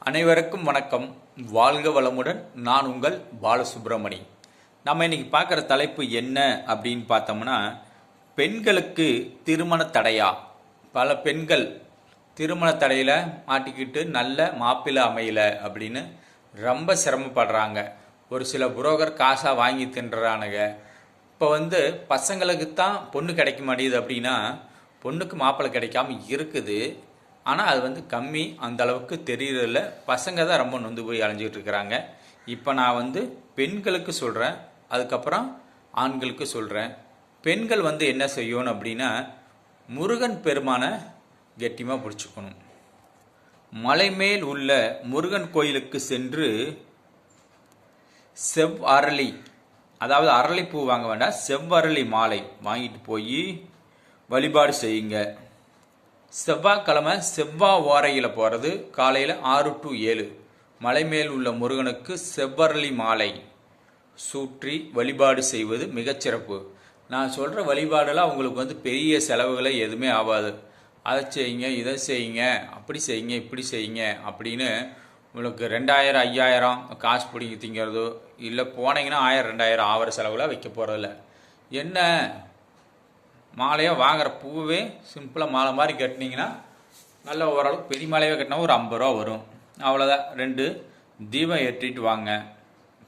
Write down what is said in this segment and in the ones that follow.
அனைவருக்கும் வணக்கம். வாழ்க வளமுடன். நான் உங்கள் பாலசுப்ரமணி. நம்ம இன்னைக்கு பார்க்குற தலைப்பு என்ன அப்படின்னு பார்த்தோம்னா, பெண்களுக்கு திருமண தடையா? பல பெண்கள் திருமண தடையில் மாட்டிக்கிட்டு நல்ல மாப்பிள்ளை அமையல அப்படின்னு ரொம்ப சிரமப்படுறாங்க. ஒரு சில புரோக்கர் காசாக வாங்கி தின்றானுங்க. இப்போ பசங்களுக்கு தான் பொண்ணு கிடைக்க மாட்டேங்குது அப்படின்னா, பொண்ணுக்கு மாப்பிள்ளை கிடைக்காம இருக்குது. ஆனால் அது கம்மி, அந்த அளவுக்கு தெரியறதில்ல. பசங்க தான் ரொம்ப நொந்து போய் அலைஞ்சிக்கிட்டு இருக்கிறாங்க. இப்போ நான் பெண்களுக்கு சொல்கிறேன், அதுக்கப்புறம் ஆண்களுக்கு சொல்கிறேன். பெண்கள் என்ன செய்யணும் அப்படின்னா, முருகன் பெருமானை கெட்டியமாக பிடிச்சிக்கணும். மலை மேல் உள்ள முருகன் கோயிலுக்கு சென்று செவ்வரளி, அதாவது அரளிப்பூ வாங்க வேண்டாம், செவ்வரளி மாலை வாங்கிட்டு போய் வழிபாடு செய்யுங்க. செவ்வாய்க்கிழமை செவ்வாய் ஓரையில் போகிறது காலையில் 6 to 7. மலை மேல் உள்ள முருகனுக்கு செவ்வரளி மாலை சூற்றி வழிபாடு செய்வது மிகச்சிறப்பு. நான் சொல்கிற வழிபாடெல்லாம் உங்களுக்கு பெரிய செலவுகளை எதுவுமே ஆகாது. அதை செய்யுங்க, இதை செய்யுங்க, அப்படி செய்யுங்க, இப்படி செய்யுங்க அப்படின்னு உங்களுக்கு 2000 5000 காசு பிடிங்கி திங்கிறதோ இல்லை போனீங்கன்னா 1000 2000 ஆகிற செலவுலாம் வைக்க போகிறதில்ல. என்ன மாலையாக வாங்குகிற பூவே சிம்பிளாக மாலை மாதிரி கட்டினீங்கன்னா நல்ல ஓரளவுக்கு பெரிய மாலையாக கட்டினா ஒரு 50 ரூபா வரும். அவ்வளோதான். 2 தீபம் ஏற்றிட்டு வாங்க,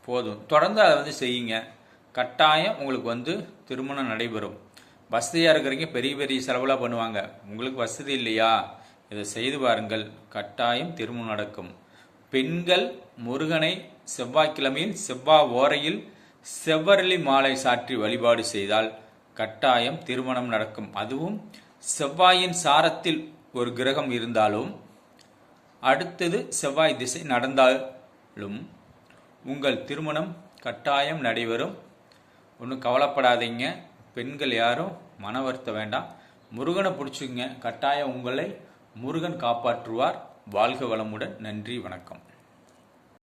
போதும். தொடர்ந்து அதை செய்யுங்க. கட்டாயம் உங்களுக்கு திருமணம் நடைபெறும். வசதியாக இருக்கிறீங்க பெரிய பெரிய செலவுலாம் பண்ணுவாங்க. உங்களுக்கு வசதி இல்லையா, இதை செய்து பாருங்கள், கட்டாயம் திருமணம் நடக்கும். பெண்கள் முருகனை செவ்வாய்க்கிழமையில் செவ்வாய் ஓரையில் செவ்வரளி மாலை சாற்றி வழிபாடு செய்தால் கட்டாயம் திருமணம் நடக்கும். அதுவும் செவ்வாயின் சாரத்தில் ஒரு கிரகம் இருந்தாலும், அடுத்தது செவ்வாய் திசை நடந்தாலும் உங்கள் திருமணம் கட்டாயம் நடைபெறும். ஒன்றும் கவலைப்படாதீங்க. பெண்கள் யாரும் மன வருத்த வேண்டாம். முருகனை பிடிச்சிங்க, கட்டாயம் உங்களை முருகன் காப்பாற்றுவார். வாழ்க வளமுடன். நன்றி, வணக்கம்.